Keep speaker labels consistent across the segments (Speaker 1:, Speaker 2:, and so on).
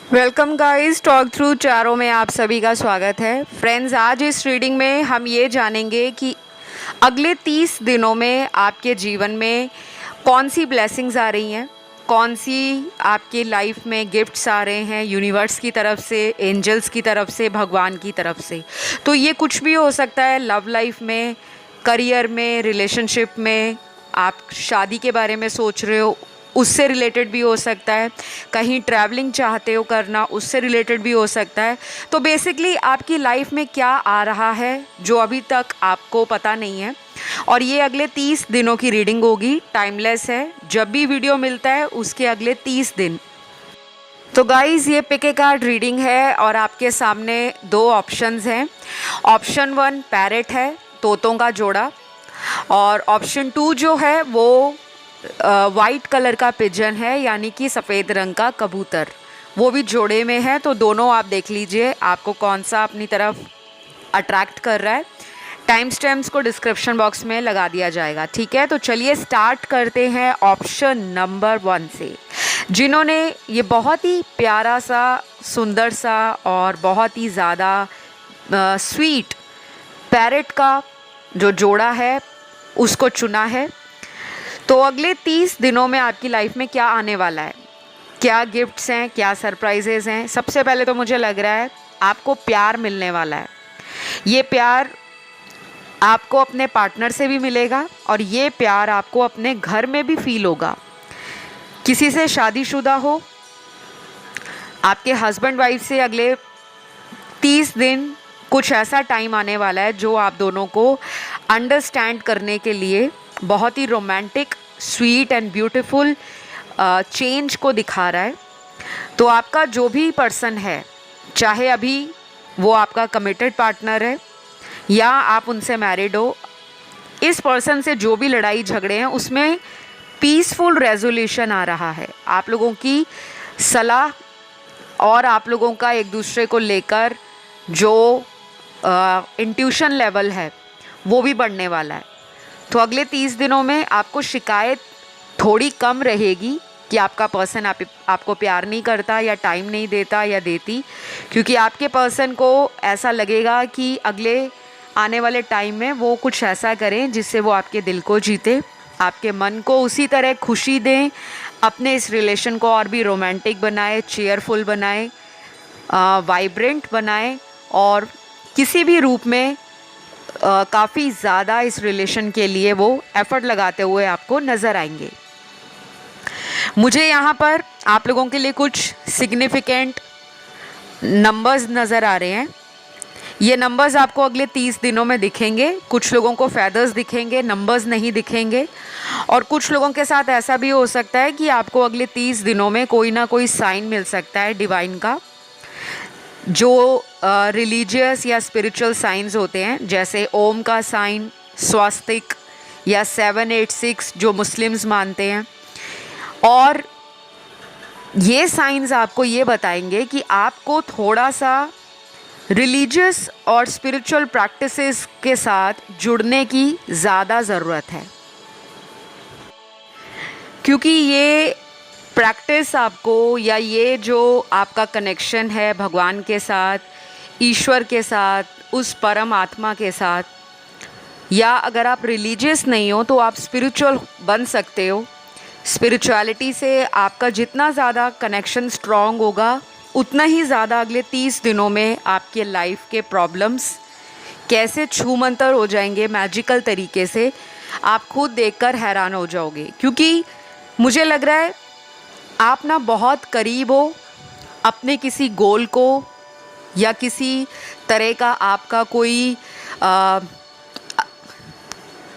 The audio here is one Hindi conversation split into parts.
Speaker 1: वेलकम गाइस, टॉक थ्रू चारों में आप सभी का स्वागत है। फ्रेंड्स, आज इस रीडिंग में हम ये जानेंगे कि अगले 30 दिनों में आपके जीवन में कौन सी ब्लेसिंग्स आ रही हैं, कौन सी आपकी लाइफ में गिफ्ट्स आ रहे हैं यूनिवर्स की तरफ से, एंजल्स की तरफ से, भगवान की तरफ से। तो ये कुछ भी हो सकता है, लव लाइफ में, करियर में, रिलेशनशिप में, आप शादी के बारे में सोच रहे हो उससे रिलेटेड भी हो सकता है, कहीं ट्रैवलिंग चाहते हो करना उससे रिलेटेड भी हो सकता है। तो बेसिकली आपकी लाइफ में क्या आ रहा है जो अभी तक आपको पता नहीं है, और ये अगले 30 दिनों की रीडिंग होगी, टाइमलेस है। जब भी वीडियो मिलता है उसके अगले 30 दिन। तो गाइज़, ये पिक ए कार्ड रीडिंग है और आपके सामने दो ऑप्शंस हैं। ऑप्शन 1 पैरेट है, तोतों का जोड़ा, और ऑप्शन 2 जो है वो वाइट कलर का पिजन है, यानी कि सफ़ेद रंग का कबूतर, वो भी जोड़े में है। तो दोनों आप देख लीजिए आपको कौन सा अपनी तरफ अट्रैक्ट कर रहा है। टाइम स्टैम्प्स को डिस्क्रिप्शन बॉक्स में लगा दिया जाएगा, ठीक है। तो चलिए स्टार्ट करते हैं ऑप्शन नंबर 1 से, जिन्होंने ये बहुत ही प्यारा सा, सुंदर सा और बहुत ही ज़्यादा स्वीट पैरेट का जो जोड़ा है उसको चुना है। तो अगले 30 दिनों में आपकी लाइफ में क्या आने वाला है, क्या गिफ्ट्स हैं, क्या सरप्राइजेज़ हैं। सबसे पहले तो मुझे लग रहा है आपको प्यार मिलने वाला है। ये प्यार आपको अपने पार्टनर से भी मिलेगा और ये प्यार आपको अपने घर में भी फील होगा। किसी से शादीशुदा हो, आपके हस्बैंड वाइफ से अगले 30 दिन कुछ ऐसा टाइम आने वाला है जो आप दोनों को अंडरस्टैंड करने के लिए बहुत ही romantic, sweet and beautiful change को दिखा रहा है। तो आपका जो भी पर्सन है, चाहे अभी वो आपका कमिटेड पार्टनर है या आप उनसे मैरिड हो, इस पर्सन से जो भी लड़ाई झगड़े हैं उसमें पीसफुल रेजोल्यूशन आ रहा है। आप लोगों की सलाह और आप लोगों का एक दूसरे को लेकर जो इंट्यूशन लेवल है वो भी बढ़ने वाला है। तो अगले 30 दिनों में आपको शिकायत थोड़ी कम रहेगी कि आपका पर्सन आपको प्यार नहीं करता या टाइम नहीं देता या देती, क्योंकि आपके पर्सन को ऐसा लगेगा कि अगले आने वाले टाइम में वो कुछ ऐसा करें जिससे वो आपके दिल को जीते, आपके मन को उसी तरह खुशी दें, अपने इस रिलेशन को और भी रोमांटिक बनाए, चेयरफुल बनाए, वाइब्रेंट बनाए, और किसी भी रूप में काफ़ी ज़्यादा इस रिलेशन के लिए वो एफ़र्ट लगाते हुए आपको नज़र आएंगे। मुझे यहाँ पर आप लोगों के लिए कुछ सिग्निफिकेंट नंबर्स नज़र आ रहे हैं। ये नंबर्स आपको अगले 30 दिनों में दिखेंगे। कुछ लोगों को फेदर्स दिखेंगे, नंबर्स नहीं दिखेंगे। और कुछ लोगों के साथ ऐसा भी हो सकता है कि आपको अगले 30 दिनों में कोई ना कोई साइन मिल सकता है डिवाइन का, जो रिलीजियस या स्पिरिचुअल साइंस होते हैं, जैसे ओम का साइन, स्वास्तिक या 786 जो मुस्लिम्स मानते हैं। और ये साइंस आपको ये बताएंगे कि आपको थोड़ा सा रिलीजियस और स्पिरिचुअल प्रैक्टिसेस के साथ जुड़ने की ज़्यादा ज़रूरत है, क्योंकि ये प्रैक्टिस आपको, या ये जो आपका कनेक्शन है भगवान के साथ, ईश्वर के साथ, उस परम आत्मा के साथ, या अगर आप रिलीजियस नहीं हो तो आप स्पिरिचुअल बन सकते हो। स्पिरिचुअलिटी से आपका जितना ज़्यादा कनेक्शन स्ट्रॉन्ग होगा, उतना ही ज़्यादा अगले 30 दिनों में आपके लाइफ के प्रॉब्लम्स कैसे छूमंतर हो जाएंगे मैजिकल तरीके से, आप खुद देखकर हैरान हो जाओगे। क्योंकि मुझे लग रहा है आप ना बहुत करीब हो अपने किसी गोल को, या किसी तरह का आपका कोई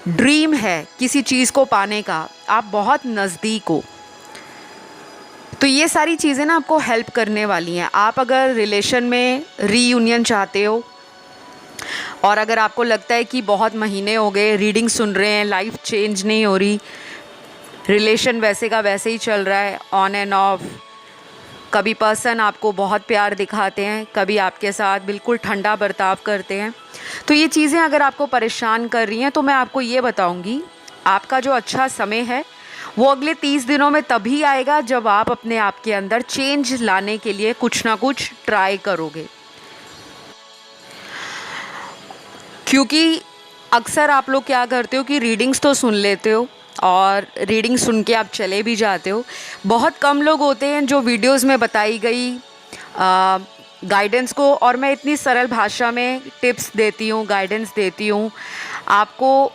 Speaker 1: ड्रीम है किसी चीज़ को पाने का, आप बहुत नज़दीक हो। तो ये सारी चीज़ें ना आपको हेल्प करने वाली हैं। आप अगर रिलेशन में रीयूनियन चाहते हो, और अगर आपको लगता है कि बहुत महीने हो गए रीडिंग सुन रहे हैं, लाइफ चेंज नहीं हो रही, रिलेशन वैसे का वैसे ही चल रहा है, ऑन एंड ऑफ, कभी पर्सन आपको बहुत प्यार दिखाते हैं, कभी आपके साथ बिल्कुल ठंडा बर्ताव करते हैं, तो ये चीज़ें अगर आपको परेशान कर रही हैं तो मैं आपको ये बताऊंगी, आपका जो अच्छा समय है वो अगले 30 दिनों में तभी आएगा जब आप अपने आप के अंदर चेंज लाने के लिए कुछ ना कुछ ट्राई करोगे। क्योंकि अक्सर आप लोग क्या करते हो कि रीडिंग्स तो सुन लेते हो और रीडिंग सुन के आप चले भी जाते हो। बहुत कम लोग होते हैं जो वीडियोस में बताई गई गाइडेंस को, और मैं इतनी सरल भाषा में टिप्स देती हूँ, गाइडेंस देती हूँ, आपको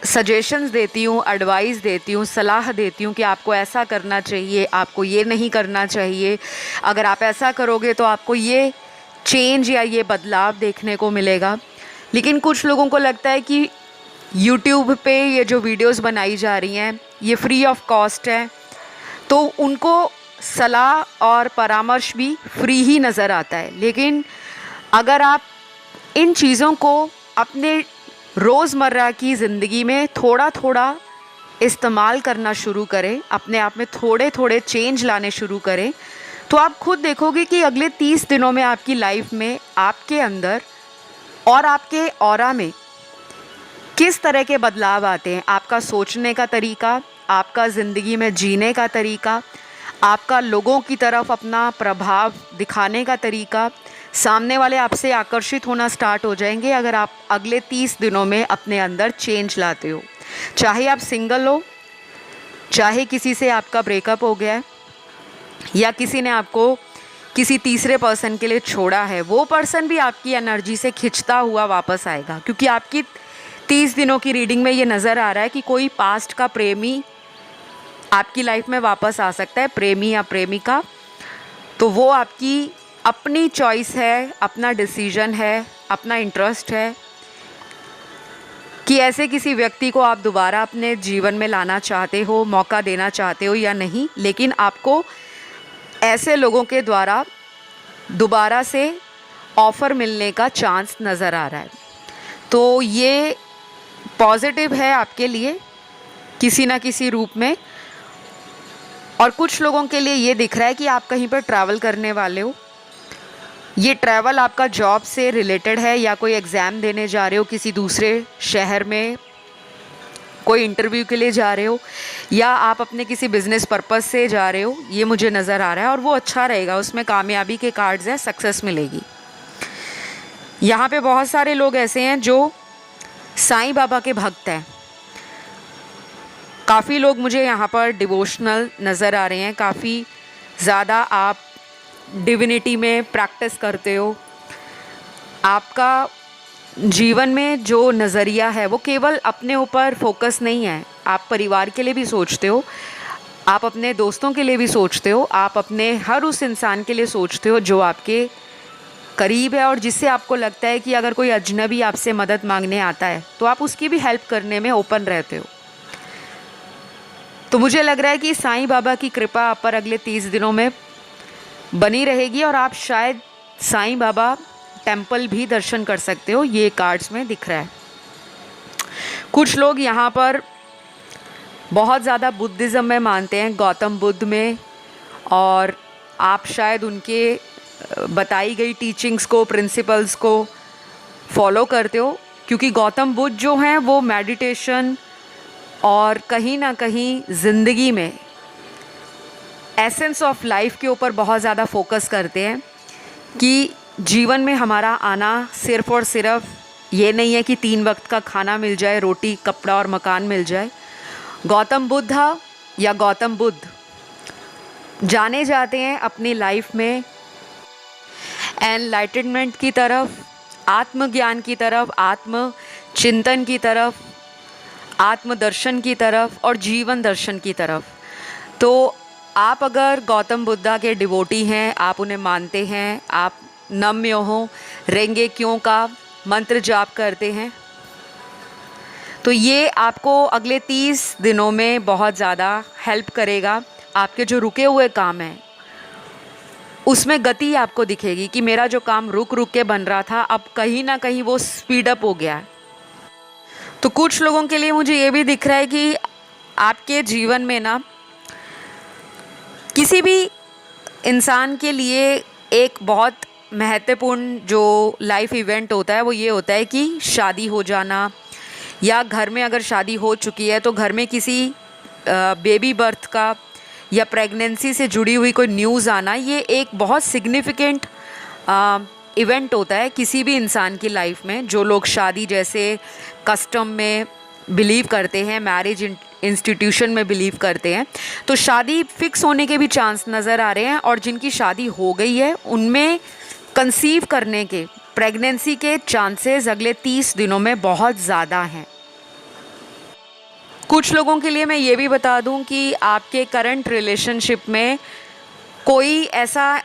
Speaker 1: सजेशंस देती हूँ, एडवाइस देती हूँ, सलाह देती हूँ कि आपको ऐसा करना चाहिए, आपको ये नहीं करना चाहिए, अगर आप ऐसा करोगे तो आपको ये चेंज या ये बदलाव देखने को मिलेगा। लेकिन कुछ लोगों को लगता है कि यूट्यूब पे ये जो वीडियोस बनाई जा रही हैं ये फ्री ऑफ कॉस्ट है, तो उनको सलाह और परामर्श भी फ्री ही नज़र आता है। लेकिन अगर आप इन चीज़ों को अपने रोज़मर्रा की ज़िंदगी में थोड़ा थोड़ा इस्तेमाल करना शुरू करें, अपने आप में थोड़े थोड़े चेंज लाने शुरू करें, तो आप खुद देखोगे कि अगले 30 दिनों में आपकी लाइफ में, आपके अंदर और आपके ऑरा में किस तरह के बदलाव आते हैं। आपका सोचने का तरीका, आपका ज़िंदगी में जीने का तरीका, आपका लोगों की तरफ अपना प्रभाव दिखाने का तरीका, सामने वाले आपसे आकर्षित होना स्टार्ट हो जाएंगे अगर आप अगले 30 दिनों में अपने अंदर चेंज लाते हो। चाहे आप सिंगल हो, चाहे किसी से आपका ब्रेकअप हो गया है, या किसी ने आपको किसी तीसरे पर्सन के लिए छोड़ा है, वो पर्सन भी आपकी एनर्जी से खिंचता हुआ वापस आएगा। क्योंकि आपकी 30 दिनों की रीडिंग में ये नज़र आ रहा है कि कोई पास्ट का प्रेमी आपकी लाइफ में वापस आ सकता है, प्रेमी या प्रेमिका। तो वो आपकी अपनी चॉइस है, अपना डिसीजन है, अपना इंटरेस्ट है कि ऐसे किसी व्यक्ति को आप दोबारा अपने जीवन में लाना चाहते हो, मौका देना चाहते हो या नहीं। लेकिन आपको ऐसे लोगों के द्वारा दोबारा से ऑफ़र मिलने का चांस नज़र आ रहा है। तो ये पॉजिटिव है आपके लिए किसी ना किसी रूप में। और कुछ लोगों के लिए ये दिख रहा है कि आप कहीं पर ट्रैवल करने वाले हो। ये ट्रैवल आपका जॉब से रिलेटेड है, या कोई एग्ज़ाम देने जा रहे हो किसी दूसरे शहर में, कोई इंटरव्यू के लिए जा रहे हो, या आप अपने किसी बिज़नेस पर्पस से जा रहे हो, ये मुझे नज़र आ रहा है। और वो अच्छा रहेगा, उसमें कामयाबी के कार्ड्स हैं, सक्सेस मिलेगी। यहाँ पे बहुत सारे लोग ऐसे हैं जो साईं बाबा के भक्त हैं। काफ़ी लोग मुझे यहाँ पर डिवोशनल नज़र आ रहे हैं, काफ़ी ज़्यादा आप डिविनिटी में प्रैक्टिस करते हो। आपका जीवन में जो नज़रिया है वो केवल अपने ऊपर फोकस नहीं है, आप परिवार के लिए भी सोचते हो, आप अपने दोस्तों के लिए भी सोचते हो, आप अपने हर उस इंसान के लिए सोचते हो जो आपके करीब है और जिससे आपको लगता है कि अगर कोई अजनबी आपसे मदद मांगने आता है तो आप उसकी भी हेल्प करने में ओपन रहते हो। तो मुझे लग रहा है कि साईं बाबा की कृपा आप पर अगले 30 दिनों में बनी रहेगी और आप शायद साईं बाबा टेंपल भी दर्शन कर सकते हो, ये कार्ड्स में दिख रहा है। कुछ लोग यहाँ पर बहुत ज़्यादा बुद्धिज़्म में मानते हैं, गौतम बुद्ध में, और आप शायद उनके बताई गई टीचिंग्स को, प्रिंसिपल्स को फॉलो करते हो। क्योंकि गौतम बुद्ध जो हैं वो मेडिटेशन और कहीं ना कहीं ज़िंदगी में एसेंस ऑफ लाइफ के ऊपर बहुत ज़्यादा फोकस करते हैं कि जीवन में हमारा आना सिर्फ़ और सिर्फ ये नहीं है कि 3 वक्त का खाना मिल जाए, रोटी, कपड़ा और मकान मिल जाए। गौतम बुद्ध या गौतम बुद्ध जाने जाते हैं अपनी लाइफ में एनलाइटनमेंट की तरफ, आत्मज्ञान की तरफ, आत्म चिंतन की तरफ, आत्मदर्शन की तरफ और जीवन दर्शन की तरफ। तो आप अगर गौतम बुद्धा के डिवोटी हैं, आप उन्हें मानते हैं, आप नम्य हो, रेंगे क्यों का मंत्र जाप करते हैं, तो ये आपको अगले 30 दिनों में बहुत ज़्यादा हेल्प करेगा। आपके जो रुके हुए काम हैं उसमें गति आपको दिखेगी कि मेरा जो काम रुक रुक के बन रहा था अब कहीं ना कहीं वो स्पीड अप हो गया है। तो कुछ लोगों के लिए मुझे ये भी दिख रहा है कि आपके जीवन में ना किसी भी इंसान के लिए एक बहुत महत्वपूर्ण जो लाइफ इवेंट होता है वो ये होता है कि शादी हो जाना, या घर में अगर शादी हो चुकी है तो घर में किसी बेबी बर्थ का या प्रेगनेंसी से जुड़ी हुई कोई न्यूज़ आना, ये एक बहुत सिग्निफिकेंट इवेंट होता है किसी भी इंसान की लाइफ में। जो लोग शादी जैसे कस्टम में बिलीव करते हैं, मैरिज इंस्टीट्यूशन में बिलीव करते हैं, तो शादी फिक्स होने के भी चांस नज़र आ रहे हैं। और जिनकी शादी हो गई है उनमें कंसीव करने के, प्रेगनेंसी के चांसेस अगले 30 दिनों में बहुत ज़्यादा हैं। कुछ लोगों के लिए मैं ये भी बता दूं कि आपके करंट रिलेशनशिप में कोई ऐसा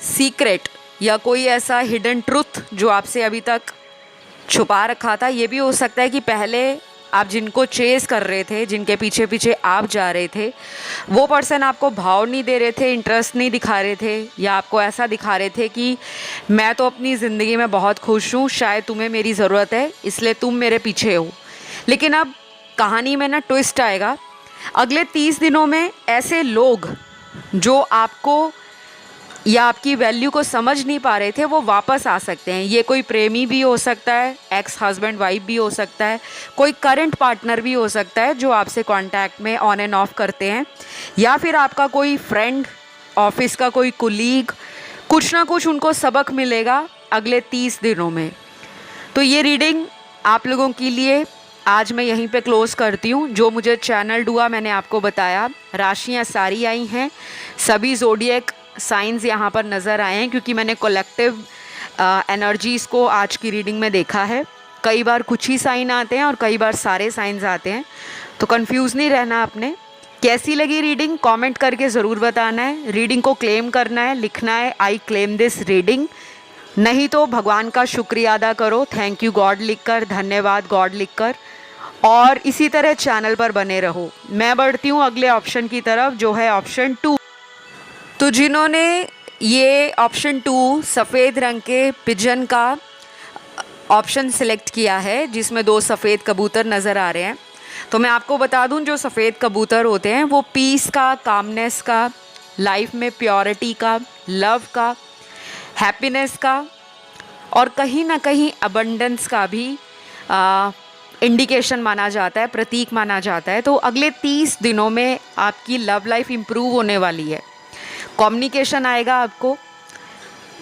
Speaker 1: सीक्रेट या कोई ऐसा हिडन ट्रुथ जो आपसे अभी तक छुपा रखा था। ये भी हो सकता है कि पहले आप जिनको चेस कर रहे थे, जिनके पीछे पीछे आप जा रहे थे, वो पर्सन आपको भाव नहीं दे रहे थे, इंटरेस्ट नहीं दिखा रहे थे, या आपको ऐसा दिखा रहे थे कि मैं तो अपनी ज़िंदगी में बहुत खुश हूँ, शायद तुम्हें मेरी ज़रूरत है इसलिए तुम मेरे पीछे हो। लेकिन अब कहानी में ना ट्विस्ट आएगा। अगले 30 दिनों में ऐसे लोग जो आपको या आपकी वैल्यू को समझ नहीं पा रहे थे, वो वापस आ सकते हैं। ये कोई प्रेमी भी हो सकता है, एक्स हस्बैंड वाइफ भी हो सकता है, कोई करंट पार्टनर भी हो सकता है जो आपसे कांटेक्ट में ऑन एंड ऑफ करते हैं, या फिर आपका कोई फ्रेंड, ऑफिस का कोई कुलीग, कुछ ना कुछ उनको सबक मिलेगा अगले 30 दिनों में। तो ये रीडिंग आप लोगों के लिए आज मैं यहीं पे क्लोज़ करती हूँ। जो मुझे चैनल हुआ मैंने आपको बताया, राशियाँ सारी आई हैं, सभी ज़ोडिएक साइंस यहाँ पर नज़र आए हैं, क्योंकि मैंने कलेक्टिव एनर्जीज़ को आज की रीडिंग में देखा है। कई बार कुछ ही साइन आते हैं और कई बार सारे साइंस आते हैं, तो कंफ्यूज नहीं रहना आपने। कैसी लगी रीडिंग कमेंट करके ज़रूर बताना है। रीडिंग को क्लेम करना है, लिखना है आई क्लेम दिस रीडिंग, नहीं तो भगवान का शुक्रिया अदा करो, थैंक यू गॉड लिखकर, धन्यवाद गॉड लिखकर, और इसी तरह चैनल पर बने रहो। मैं बढ़ती हूँ अगले ऑप्शन की तरफ जो है ऑप्शन 2। तो जिन्होंने ये ऑप्शन 2 सफ़ेद रंग के पिजन का ऑप्शन सिलेक्ट किया है, जिसमें 2 सफ़ेद कबूतर नज़र आ रहे हैं, तो मैं आपको बता दूं जो सफ़ेद कबूतर होते हैं वो पीस का, कामनेस का, लाइफ में प्योरिटी का, लव का, हैप्पीनेस का और कहीं ना कहीं अबंडेंस का भी इंडिकेशन माना जाता है, प्रतीक माना जाता है। तो अगले 30 दिनों में आपकी लव लाइफ इम्प्रूव होने वाली है। कम्युनिकेशन आएगा आपको,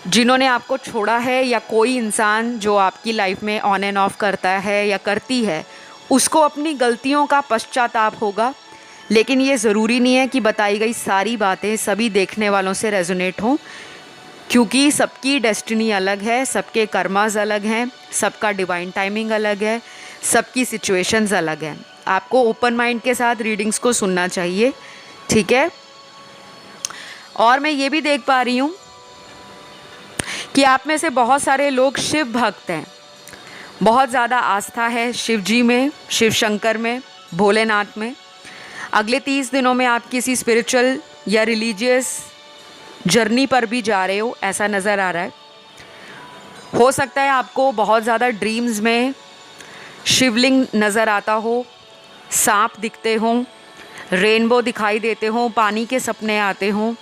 Speaker 1: जिन्होंने आपको छोड़ा है या कोई इंसान जो आपकी लाइफ में ऑन एंड ऑफ करता है या करती है, उसको अपनी गलतियों का पश्चाताप होगा। लेकिन ये ज़रूरी नहीं है कि बताई गई सारी बातें सभी देखने वालों से रेजोनेट हों, क्योंकि सबकी डेस्टिनी अलग है, सबके कर्मास अलग हैं, सबका डिवाइन टाइमिंग अलग है, सबकी सिचुएशंस अलग हैं। आपको ओपन माइंड के साथ रीडिंग्स को सुनना चाहिए, ठीक है। और मैं ये भी देख पा रही हूँ कि आप में से बहुत सारे लोग शिव भक्त हैं, बहुत ज़्यादा आस्था है शिव जी में, शिव शंकर में, भोलेनाथ में। अगले 30 दिनों में आप किसी स्पिरिचुअल या रिलीजियस जर्नी पर भी जा रहे हो, ऐसा नज़र आ रहा है। हो सकता है आपको बहुत ज़्यादा ड्रीम्स में शिवलिंग नज़र आता हो, सांप दिखते हों, रेनबो दिखाई देते हों, पानी के सपने आते हों,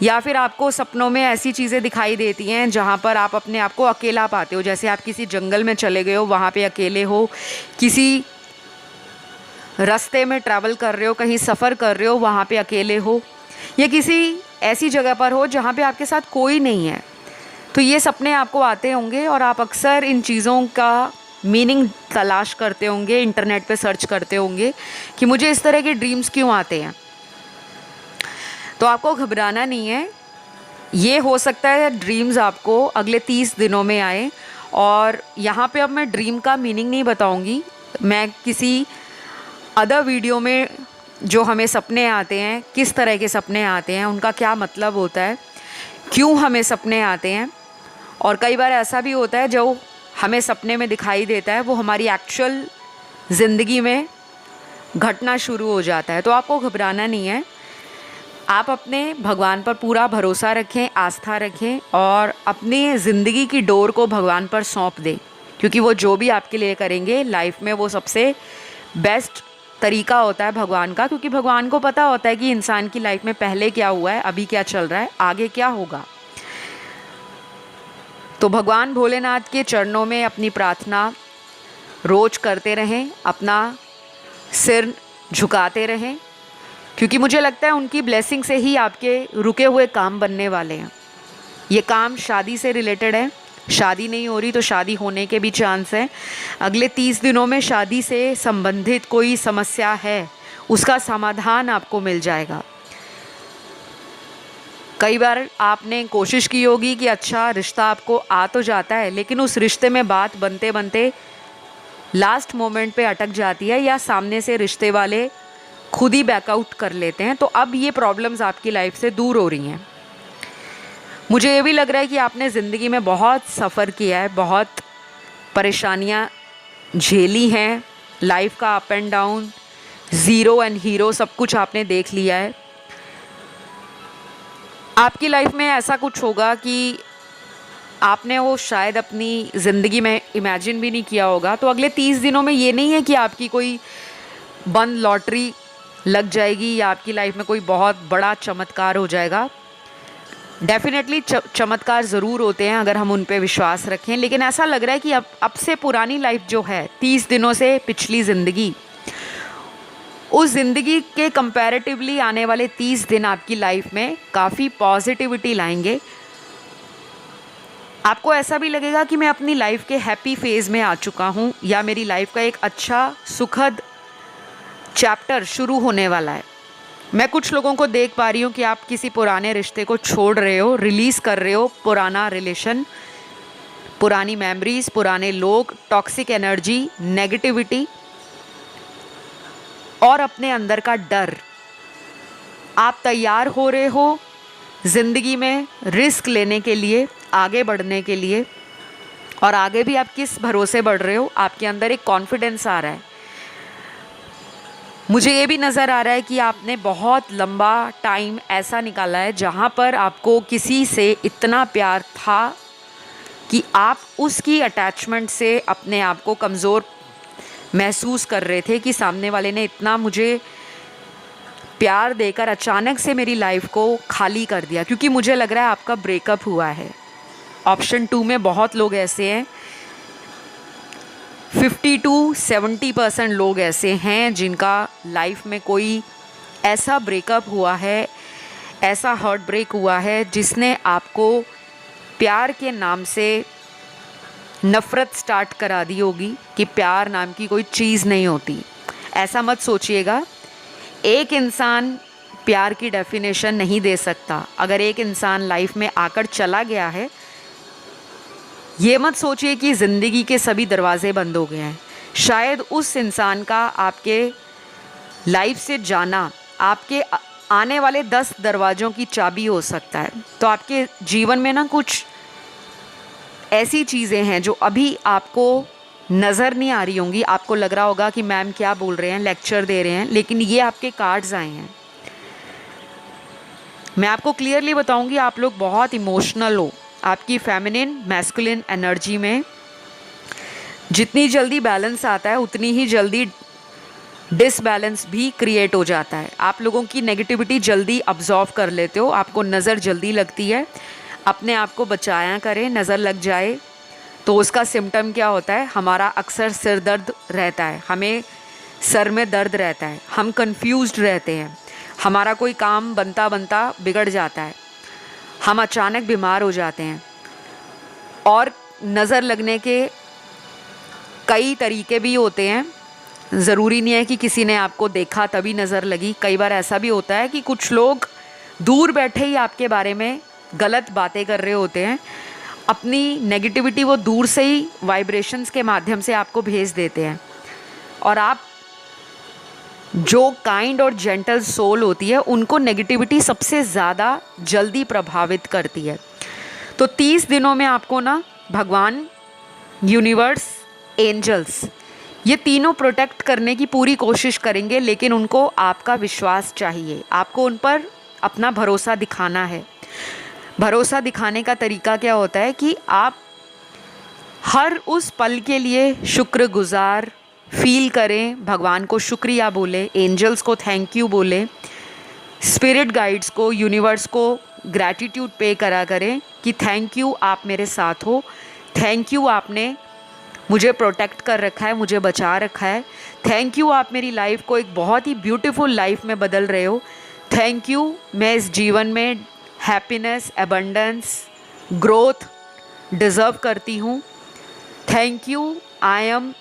Speaker 1: या फिर आपको सपनों में ऐसी चीज़ें दिखाई देती हैं जहाँ पर आप अपने आप को अकेला पाते हो। जैसे आप किसी जंगल में चले गए हो, वहाँ पे अकेले हो, किसी रास्ते में ट्रैवल कर रहे हो, कहीं सफ़र कर रहे हो, वहाँ पे अकेले हो, या किसी ऐसी जगह पर हो जहाँ पे आपके साथ कोई नहीं है। तो ये सपने आपको आते होंगे और आप अक्सर इन चीज़ों का मीनिंग तलाश करते होंगे, इंटरनेट पे सर्च करते होंगे कि मुझे इस तरह के ड्रीम्स क्यों आते हैं। तो आपको घबराना नहीं है, ये हो सकता है ड्रीम्स आपको अगले 30 दिनों में आए। और यहाँ पे अब मैं ड्रीम का मीनिंग नहीं बताऊँगी, मैं किसी अदर वीडियो में जो हमें सपने आते हैं, किस तरह के सपने आते हैं, उनका क्या मतलब होता है, क्यों हमें सपने आते हैं, और कई बार ऐसा भी होता है जो हमें सपने में दिखाई देता है वो हमारी एक्चुअल ज़िंदगी में घटना शुरू हो जाता है। तो आपको घबराना नहीं है, आप अपने भगवान पर पूरा भरोसा रखें, आस्था रखें और अपनी ज़िंदगी की डोर को भगवान पर सौंप दें, क्योंकि वो जो भी आपके लिए करेंगे लाइफ में वो सबसे बेस्ट तरीका होता है भगवान का, क्योंकि भगवान को पता होता है कि इंसान की लाइफ में पहले क्या हुआ है, अभी क्या चल रहा है, आगे क्या होगा। तो भगवान भोलेनाथ के चरणों में अपनी प्रार्थना रोज करते रहें, अपना सिर झुकाते रहें, क्योंकि मुझे लगता है उनकी ब्लेसिंग से ही आपके रुके हुए काम बनने वाले हैं। ये काम शादी से रिलेटेड है, शादी नहीं हो रही तो शादी होने के भी चांस है। अगले 30 दिनों में शादी से संबंधित कोई समस्या है, उसका समाधान आपको मिल जाएगा। कई बार आपने कोशिश की होगी कि अच्छा रिश्ता आपको आ तो जाता है, लेकिन उस रिश्ते में बात बनते बनते लास्ट मोमेंट पे अटक जाती है, या सामने से रिश्ते वाले खुद ही बैकआउट कर लेते हैं। तो अब ये प्रॉब्लम्स आपकी लाइफ से दूर हो रही हैं। मुझे ये भी लग रहा है कि आपने ज़िंदगी में बहुत सफ़र किया है, बहुत परेशानियाँ झेली हैं, लाइफ का up and down, zero and hero सब कुछ आपने देख लिया है। आपकी लाइफ में ऐसा कुछ होगा कि आपने वो शायद अपनी ज़िंदगी में इमेजिन भी नहीं किया होगा। तो अगले 30 दिनों में ये नहीं है कि आपकी कोई बंद लॉटरी लग जाएगी या आपकी लाइफ में कोई बहुत बड़ा चमत्कार हो जाएगा। डेफिनेटली चमत्कार ज़रूर होते हैं अगर हम उन पे विश्वास रखें, लेकिन ऐसा लग रहा है कि अब से पुरानी लाइफ जो है, 30 दिनों से पिछली ज़िंदगी, उस ज़िंदगी के कंपैरेटिवली आने वाले 30 दिन आपकी लाइफ में काफ़ी पॉजिटिविटी लाएंगे। आपको ऐसा भी लगेगा कि मैं अपनी लाइफ के हैप्पी फेज़ में आ चुका हूँ, या मेरी लाइफ का एक अच्छा सुखद चैप्टर शुरू होने वाला है। मैं कुछ लोगों को देख पा रही हूँ कि आप किसी पुराने रिश्ते को छोड़ रहे हो, रिलीज़ कर रहे हो, पुराना रिलेशन, पुरानी मेमोरीज, पुराने लोग, टॉक्सिक एनर्जी, नेगेटिविटी और अपने अंदर का डर। आप तैयार हो रहे हो ज़िंदगी में रिस्क लेने के लिए, आगे बढ़ने के लिए, और आगे भी आप किस भरोसे बढ़ रहे हो, आपके अंदर एक कॉन्फिडेंस आ रहा है। मुझे ये भी नज़र आ रहा है कि आपने बहुत लंबा टाइम ऐसा निकाला है जहाँ पर आपको किसी से इतना प्यार था कि आप उसकी अटैचमेंट से अपने आप को कमज़ोर महसूस कर रहे थे कि सामने वाले ने इतना मुझे प्यार देकर अचानक से मेरी लाइफ को खाली कर दिया, क्योंकि मुझे लग रहा है आपका ब्रेकअप हुआ है। ऑप्शन 2 में बहुत लोग ऐसे हैं, 50 to 70% लोग ऐसे हैं जिनका लाइफ में कोई ऐसा ब्रेकअप हुआ है, ऐसा हार्ट ब्रेक हुआ है जिसने आपको प्यार के नाम से नफ़रत स्टार्ट करा दी होगी कि प्यार नाम की कोई चीज़ नहीं होती। ऐसा मत सोचिएगा। एक इंसान प्यार की डेफिनेशन नहीं दे सकता। अगर एक इंसान लाइफ में आकर चला गया है, ये मत सोचिए कि ज़िंदगी के सभी दरवाजे बंद हो गए हैं। शायद उस इंसान का आपके लाइफ से जाना आपके आने वाले 10 दरवाज़ों की चाबी हो सकता है। तो आपके जीवन में ना कुछ ऐसी चीज़ें हैं जो अभी आपको नज़र नहीं आ रही होंगी। आपको लग रहा होगा कि मैम क्या बोल रहे हैं, लेक्चर दे रहे हैं, लेकिन ये आपके कार्ड्स आए हैं। मैं आपको क्लियरली बताऊंगी, आप लोग बहुत इमोशनल हो। आपकी फेमिनिन मैस्कुलिन एनर्जी में जितनी जल्दी बैलेंस आता है उतनी ही जल्दी डिसबैलेंस भी क्रिएट हो जाता है। आप लोगों की नेगेटिविटी जल्दी अब्जॉर्व कर लेते हो, आपको नज़र जल्दी लगती है। अपने आप को बचाया करें, नज़र लग जाए तो उसका सिम्टम क्या होता है? हमारा अक्सर सिर दर्द रहता है, हमें सर में दर्द रहता है, हम कंफ्यूज्ड रहते हैं, हमारा कोई काम बनता बनता बिगड़ जाता है, हम अचानक बीमार हो जाते हैं। और नज़र लगने के कई तरीके भी होते हैं। ज़रूरी नहीं है कि किसी ने आपको देखा तभी नज़र लगी। कई बार ऐसा भी होता है कि कुछ लोग दूर बैठे ही आपके बारे में गलत बातें कर रहे होते हैं। अपनी नेगेटिविटी वो दूर से ही वाइब्रेशंस के माध्यम से आपको भेज देते हैं, और आप जो काइंड और जेंटल सोल होती है उनको नेगेटिविटी सबसे ज़्यादा जल्दी प्रभावित करती है। तो 30 दिनों में आपको ना भगवान, यूनिवर्स, एंजल्स, ये तीनों प्रोटेक्ट करने की पूरी कोशिश करेंगे, लेकिन उनको आपका विश्वास चाहिए। आपको उन पर अपना भरोसा दिखाना है। भरोसा दिखाने का तरीका क्या होता है कि आप हर उस पल के लिए शुक्रगुजार फील करें, भगवान को शुक्रिया बोले, एंजल्स को थैंक यू बोले, स्पिरिट गाइड्स को, यूनिवर्स को ग्रैटिट्यूड पे करा करें कि थैंक यू आप मेरे साथ हो, थैंक यू आपने मुझे प्रोटेक्ट कर रखा है, मुझे बचा रखा है, थैंक यू, आप मेरी लाइफ को एक बहुत ही ब्यूटीफुल लाइफ में बदल रहे हो। थैंक यू, मैं इस जीवन में हैप्पीनेस, एबंडेंस, ग्रोथ डिज़र्व करती हूँ। Thank you, I am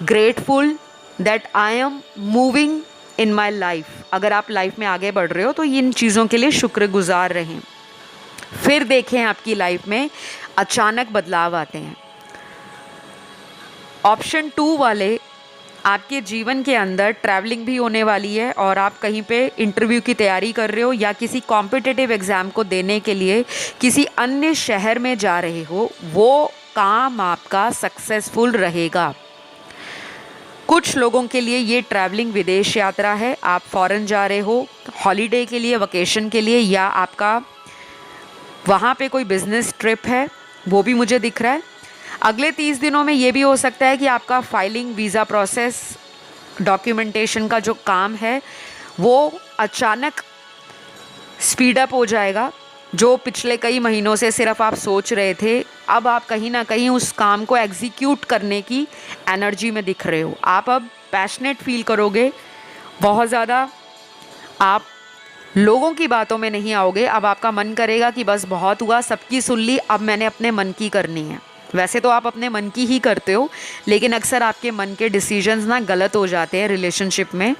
Speaker 1: grateful that I am moving in my life. अगर आप लाइफ में आगे बढ़ रहे हो तो इन चीज़ों के लिए शुक्रगुजार रहें। फिर देखें आपकी लाइफ में अचानक बदलाव आते हैं। ऑप्शन 2 वाले, आपके जीवन के अंदर ट्रैवलिंग भी होने वाली है और आप कहीं पे इंटरव्यू की तैयारी कर रहे हो या किसी कॉम्पिटिटिव एग्ज़ाम को देने के लिए किसी अन्य शहर में जा रहे हो, वो काम आपका सक्सेसफुल रहेगा। कुछ लोगों के लिए ये ट्रैवलिंग विदेश यात्रा है, आप फॉरेन जा रहे हो हॉलीडे के लिए, वकेशन के लिए, या आपका वहाँ पे कोई बिजनेस ट्रिप है, वो भी मुझे दिख रहा है। अगले 30 दिनों में ये भी हो सकता है कि आपका फाइलिंग, वीज़ा प्रोसेस, डॉक्यूमेंटेशन का जो काम है वो अचानक स्पीड अप हो जाएगा। जो पिछले कई महीनों से सिर्फ आप सोच रहे थे, अब आप कहीं ना कहीं उस काम को एग्जीक्यूट करने की एनर्जी में दिख रहे हो। आप अब पैशनेट फील करोगे बहुत ज़्यादा, आप लोगों की बातों में नहीं आओगे। अब आपका मन करेगा कि बस बहुत हुआ, सबकी सुन ली, अब मैंने अपने मन की करनी है। वैसे तो आप अपने मन की ही करते हो, लेकिन अक्सर आपके मन के डिसीजंस ना गलत हो जाते हैं रिलेशनशिप में।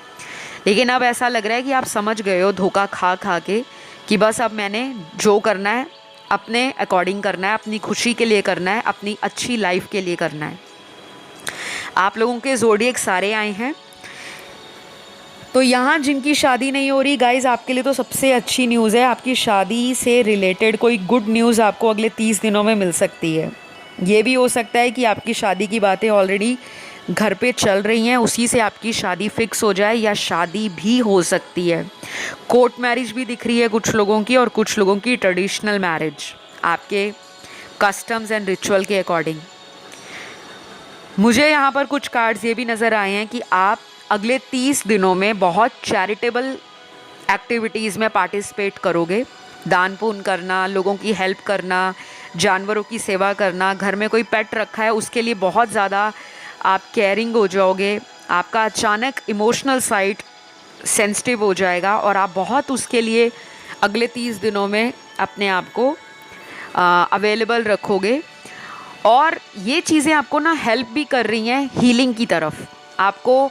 Speaker 1: लेकिन अब ऐसा लग रहा है कि आप समझ गए हो धोखा खा खा के कि बस अब मैंने जो करना है अपने अकॉर्डिंग करना है, अपनी खुशी के लिए करना है, अपनी अच्छी लाइफ के लिए करना है। आप लोगों के ज़ोडिएक सारे आए हैं। तो यहाँ जिनकी शादी नहीं हो रही गाइज़, आपके लिए तो सबसे अच्छी न्यूज़ है, आपकी शादी से रिलेटेड कोई गुड न्यूज़ आपको अगले 30 दिनों में मिल सकती है। ये भी हो सकता है कि आपकी शादी की बातें ऑलरेडी घर पे चल रही हैं, उसी से आपकी शादी फिक्स हो जाए, या शादी भी हो सकती है। कोर्ट मैरिज भी दिख रही है कुछ लोगों की, और कुछ लोगों की ट्रेडिशनल मैरिज आपके कस्टम्स एंड रिचुअल के अकॉर्डिंग। मुझे यहाँ पर कुछ कार्ड्स ये भी नज़र आए हैं कि आप अगले 30 दिनों में बहुत चैरिटेबल एक्टिविटीज़ में पार्टिसिपेट करोगे। दान पुण्य करना, लोगों की हेल्प करना, जानवरों की सेवा करना, घर में कोई पेट रखा है उसके लिए बहुत ज़्यादा आप केयरिंग हो जाओगे। आपका अचानक इमोशनल साइड सेंसिटिव हो जाएगा और आप बहुत उसके लिए अगले 30 दिनों में अपने आप को अवेलेबल रखोगे। और ये चीज़ें आपको ना हेल्प भी कर रही हैं हीलिंग की तरफ। आपको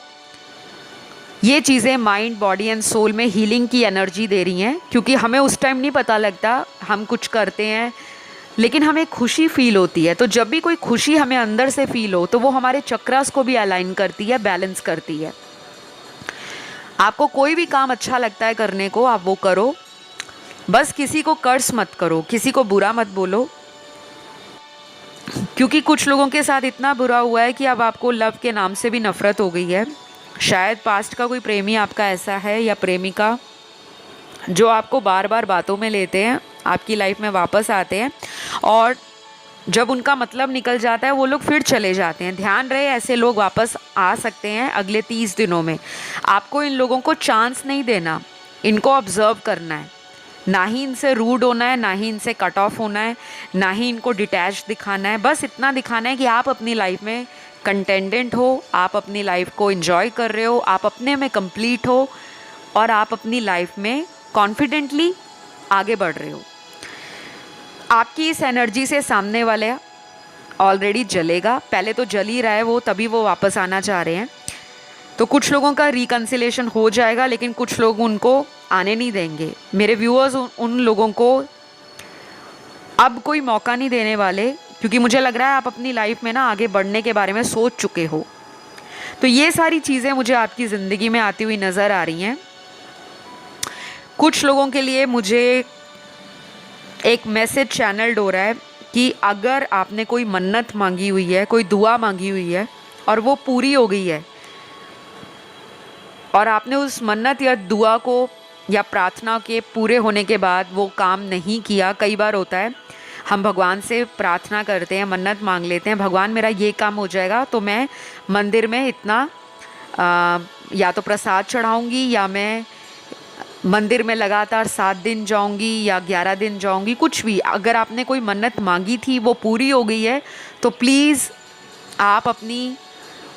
Speaker 1: ये चीज़ें माइंड, बॉडी एंड सोल में हीलिंग की एनर्जी दे रही हैं, क्योंकि हमें उस टाइम नहीं पता लगता, हम कुछ करते हैं लेकिन हमें खुशी फील होती है। तो जब भी कोई खुशी हमें अंदर से फील हो तो वो हमारे चक्रास को भी अलाइन करती है, बैलेंस करती है। आपको कोई भी काम अच्छा लगता है करने को, आप वो करो। बस किसी को कर्ज मत करो, किसी को बुरा मत बोलो, क्योंकि कुछ लोगों के साथ इतना बुरा हुआ है कि अब आपको लव के नाम से भी नफ़रत हो गई है। शायद पास्ट का कोई प्रेमी आपका ऐसा है या प्रेमिका जो आपको बार बार बातों में लेते हैं, आपकी लाइफ में वापस आते हैं, और जब उनका मतलब निकल जाता है वो लोग फिर चले जाते हैं। ध्यान रहे, ऐसे लोग वापस आ सकते हैं अगले 30 दिनों में। आपको इन लोगों को चांस नहीं देना, इनको ऑब्जर्व करना है, ना ही इनसे रूड होना है, ना ही इनसे कट ऑफ होना है, ना ही इनको डिटैच दिखाना है। बस इतना दिखाना है कि आप अपनी लाइफ में कंटेंटेंट हो, आप अपनी लाइफ को एंजॉय कर रहे हो, आप अपने में कंप्लीट हो, और आप अपनी लाइफ में कॉन्फिडेंटली आगे बढ़ रहे हो। आपकी इस एनर्जी से सामने वाले ऑलरेडी जलेगा, पहले तो जल ही रहा है वो, तभी वो वापस आना चाह रहे हैं। तो कुछ लोगों का रिकन्सिलेशन हो जाएगा, लेकिन कुछ लोग उनको आने नहीं देंगे। मेरे व्यूअर्स उन लोगों को अब कोई मौका नहीं देने वाले, क्योंकि मुझे लग रहा है आप अपनी लाइफ में ना आगे बढ़ने के बारे में सोच चुके हो। तो ये सारी चीज़ें मुझे आपकी ज़िंदगी में आती हुई नज़र आ रही हैं। कुछ लोगों के लिए मुझे एक मैसेज चैनल्ड हो रहा है कि अगर आपने कोई मन्नत मांगी हुई है, कोई दुआ मांगी हुई है और वो पूरी हो गई है, और आपने उस मन्नत या दुआ को या प्रार्थना के पूरे होने के बाद वो काम नहीं किया। कई बार होता है हम भगवान से प्रार्थना करते हैं, मन्नत मांग लेते हैं, भगवान मेरा ये काम हो जाएगा तो मैं मंदिर में इतना या तो प्रसाद चढ़ाऊँगी, या मैं मंदिर में लगातार 7 दिन जाऊंगी या 11 दिन जाऊंगी, कुछ भी। अगर आपने कोई मन्नत मांगी थी वो पूरी हो गई है तो प्लीज़ आप अपनी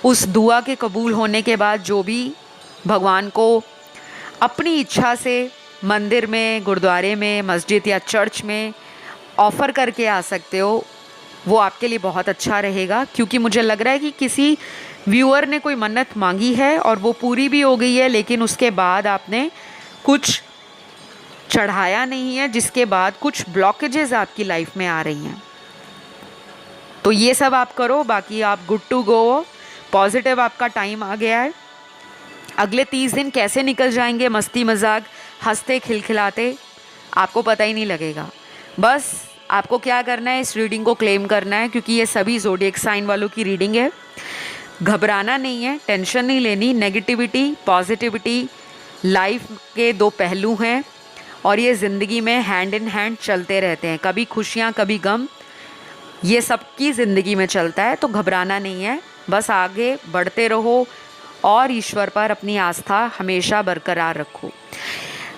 Speaker 1: उस दुआ के कबूल होने के बाद जो भी भगवान को अपनी इच्छा से मंदिर में, गुरुद्वारे में, मस्जिद या चर्च में ऑफ़र करके आ सकते हो, वो आपके लिए बहुत अच्छा रहेगा। क्योंकि मुझे लग रहा है कि किसी व्यूअर ने कोई मन्नत मांगी है और वो पूरी भी हो गई है, लेकिन उसके बाद आपने कुछ चढ़ाया नहीं है, जिसके बाद कुछ ब्लॉकेजेस आपकी लाइफ में आ रही हैं। तो ये सब आप करो, बाकी आप गुड टू गो हो। पॉजिटिव आपका टाइम आ गया है। अगले 30 दिन कैसे निकल जाएंगे मस्ती मजाक, हंसते खिलखिलाते, आपको पता ही नहीं लगेगा। बस आपको क्या करना है, इस रीडिंग को क्लेम करना है, क्योंकि ये सभी ज़ोडिएक साइन वालों की रीडिंग है। घबराना नहीं है, टेंशन नहीं लेनी। नेगेटिविटी, पॉजिटिविटी लाइफ के दो पहलू हैं और ये ज़िंदगी में हैंड इन हैंड चलते रहते हैं। कभी खुशियाँ, कभी गम, ये सबकी ज़िंदगी में चलता है। तो घबराना नहीं है, बस आगे बढ़ते रहो और ईश्वर पर अपनी आस्था हमेशा बरकरार रखो।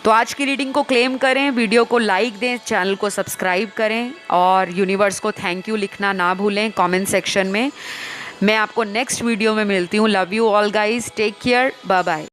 Speaker 1: तो आज की रीडिंग को क्लेम करें, वीडियो को लाइक दें, चैनल को सब्सक्राइब करें और यूनिवर्स को थैंक यू लिखना ना भूलें कमेंट सेक्शन में। मैं आपको नेक्स्ट वीडियो में मिलती हूँ। Love you all guys, take care, bye bye.